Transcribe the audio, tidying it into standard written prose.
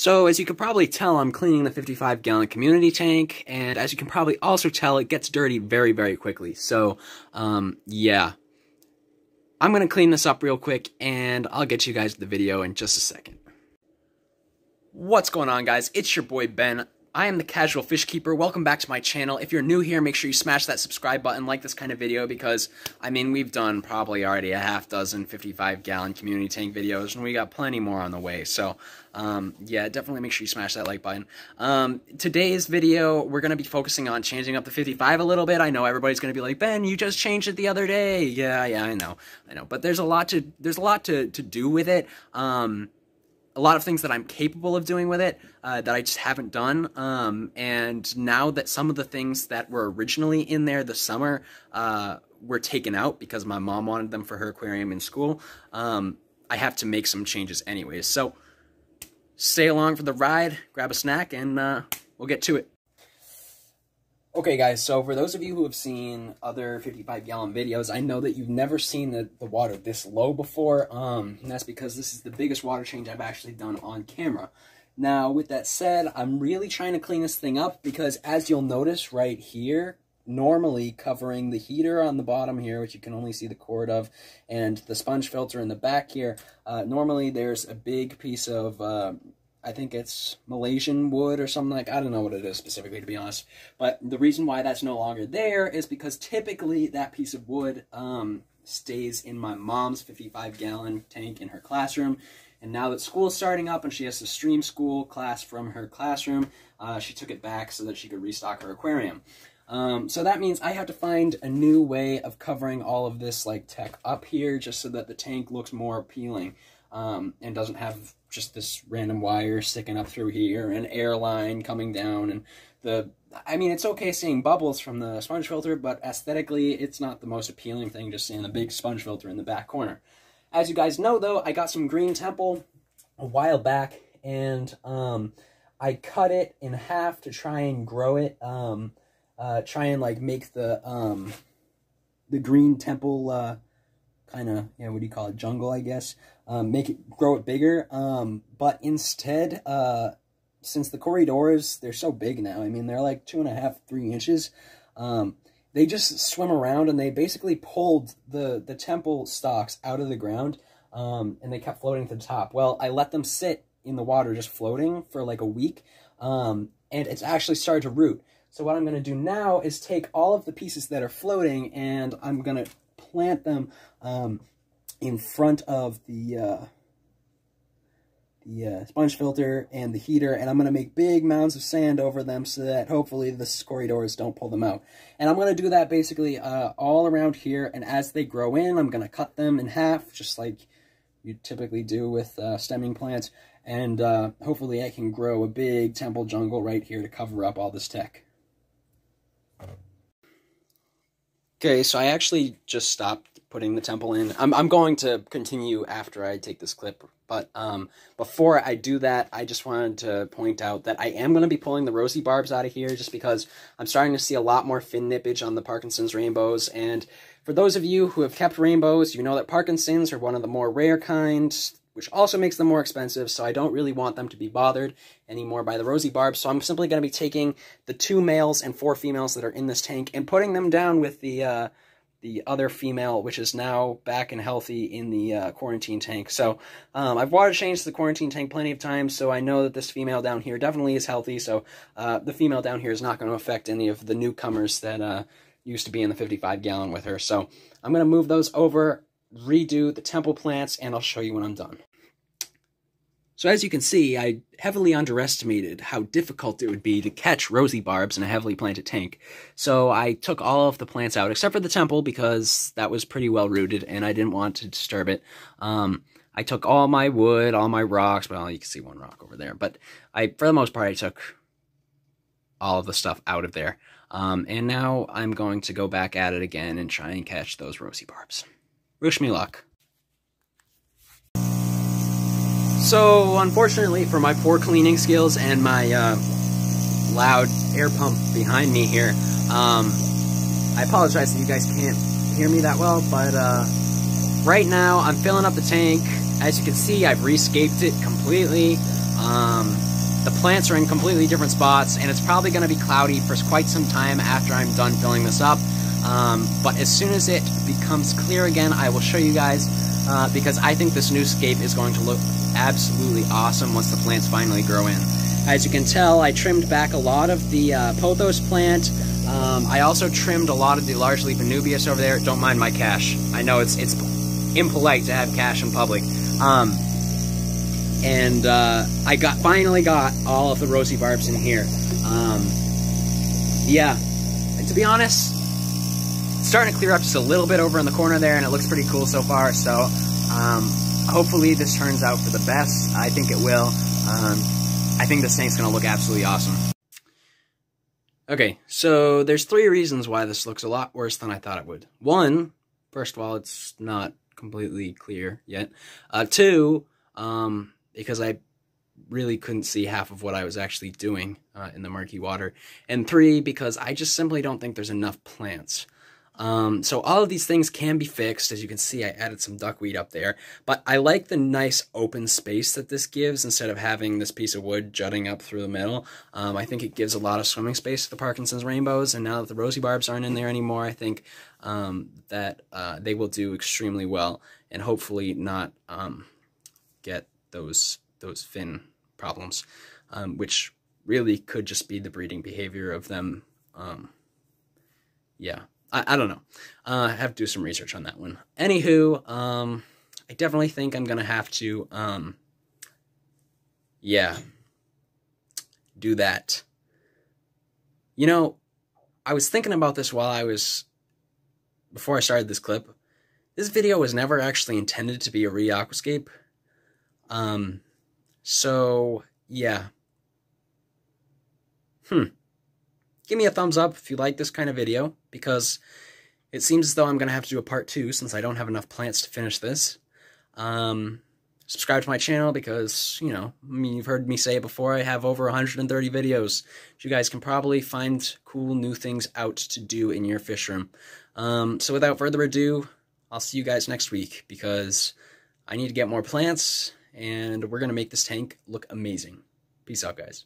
So as you can probably tell, I'm cleaning the 55-gallon community tank, and as you can probably also tell, it gets dirty very, very quickly. So, yeah. I'm going to clean this up real quick, and I'll get you guys the video in just a second. What's going on, guys? It's your boy, Ben. I am the Casual Fish Keeper. Welcome back to my channel. If you're new here, make sure you smash that subscribe button, like this kind of video, because, I mean, we've done probably already a half dozen 55-gallon community tank videos, and we got plenty more on the way. So, yeah, definitely make sure you smash that like button. Today's video, we're going to be focusing on changing up the 55 a little bit. I know everybody's going to be like, Ben, you just changed it the other day. Yeah, I know. But there's a lot to do with it. A lot of things that I'm capable of doing with it that I just haven't done. And now that some of the things that were originally in there this summer were taken out because my mom wanted them for her aquarium in school, I have to make some changes anyways. So stay along for the ride, grab a snack, and we'll get to it. Okay, guys, so for those of you who have seen other 55-gallon videos, I know that you've never seen the water this low before, and that's because this is the biggest water change I've actually done on camera. Now, with that said, I'm really trying to clean this thing up because, as you'll notice right here, normally covering the heater on the bottom here, which you can only see the cord of, and the sponge filter in the back here, normally there's a big piece of I think it's Malaysian wood or something I don't know what it is specifically, to be honest. But the reason why that's no longer there is because typically that piece of wood stays in my mom's 55-gallon tank in her classroom. And now that school's starting up and she has to stream school class from her classroom, she took it back so that she could restock her aquarium. So that means I have to find a new way of covering all of this like tech up here just so that the tank looks more appealing. And doesn't have just this random wire sticking up through here, an air line coming down, and I mean, it's okay seeing bubbles from the sponge filter, but aesthetically, it's not the most appealing thing, just seeing the big sponge filter in the back corner. As you guys know, though, I got some green temple a while back, and I cut it in half to try and grow it, try and, like, make the green temple, kind of, you know, what do you call it, jungle, I guess, grow it bigger, but instead, since the corridors, they're so big now, I mean, they're like 2.5, 3 inches, they just swim around, and they basically pulled the temple stalks out of the ground, and they kept floating to the top. Well, I let them sit in the water just floating for like a week, and it's actually started to root. So what I'm going to do now is take all of the pieces that are floating, and I'm going to plant them in front of the sponge filter and the heater, and I'm going to make big mounds of sand over them so that hopefully the corridors don't pull them out. And I'm going to do that basically all around here, and as they grow in, I'm going to cut them in half, just like you typically do with stemming plants, and hopefully I can grow a big temple jungle right here to cover up all this tech. Okay, so I actually just stopped putting the temple in. I'm going to continue after I take this clip, but before I do that, I just wanted to point out that I am going to be pulling the Rosy Barbs out of here just because I'm starting to see a lot more fin nippage on the Parkinson's rainbows, and for those of you who have kept rainbows, you know that Parkinson's are one of the more rare kinds, which also makes them more expensive, so I don't really want them to be bothered anymore by the Rosy Barbs, so I'm simply going to be taking the 2 males and 4 females that are in this tank and putting them down with the other female, which is now back and healthy in the quarantine tank. So I've water changed the quarantine tank plenty of times, so I know that this female down here definitely is healthy, so the female down here is not going to affect any of the newcomers that used to be in the 55-gallon with her. So I'm going to move those over, redo the temple plants, and I'll show you when I'm done. So as you can see, I heavily underestimated how difficult it would be to catch Rosy Barbs in a heavily planted tank. So I took all of the plants out, except for the temple, because that was pretty well rooted, and I didn't want to disturb it. I took all my wood, all my rocks, well, you can see one rock over there, but for the most part, I took all of the stuff out of there. And now I'm going to go back at it again and try and catch those Rosy Barbs. Wish me luck. So, unfortunately for my poor cleaning skills and my loud air pump behind me here, I apologize that you guys can't hear me that well, but right now I'm filling up the tank. As you can see, I've rescaped it completely. the plants are in completely different spots, and it's probably going to be cloudy for quite some time after I'm done filling this up. But as soon as it becomes clear again, I will show you guys, because I think this new scape is going to look absolutely awesome once the plants finally grow in. As you can tell, I trimmed back a lot of the pothos plant. I also trimmed a lot of the large leaf anubias over there. Don't mind my cash. I know it's impolite to have cash in public. And I finally got all of the Rosy Barbs in here. Yeah, and to be honest, it's starting to clear up just a little bit over in the corner there, and it looks pretty cool so far. So hopefully this turns out for the best. I think it will. I think this tank's going to look absolutely awesome. Okay, so there's 3 reasons why this looks a lot worse than I thought it would. 1, first of all, it's not completely clear yet. 2, because I really couldn't see half of what I was actually doing in the murky water. And 3, because I just simply don't think there's enough plants. So all of these things can be fixed. As you can see, I added some duckweed up there, but I like the nice open space that this gives instead of having this piece of wood jutting up through the middle. I think it gives a lot of swimming space to the Parkinson's rainbows, and now that the Rosy Barbs aren't in there anymore, I think that they will do extremely well, and hopefully not get those fin problems, which really could just be the breeding behavior of them. Yeah. I don't know. I have to do some research on that one. Anywho, I definitely think I'm going to have to, yeah, do that. You know, I was thinking about this before I started this clip. This video was never actually intended to be a re-aquascape. So, yeah. Give me a thumbs up if you like this kind of video, because it seems as though I'm going to have to do a part 2 since I don't have enough plants to finish this. Subscribe to my channel because, you know, I mean, you've heard me say it before, I have over 130 videos. You guys can probably find cool new things out to do in your fish room. So without further ado, I'll see you guys next week because I need to get more plants and we're going to make this tank look amazing. Peace out, guys.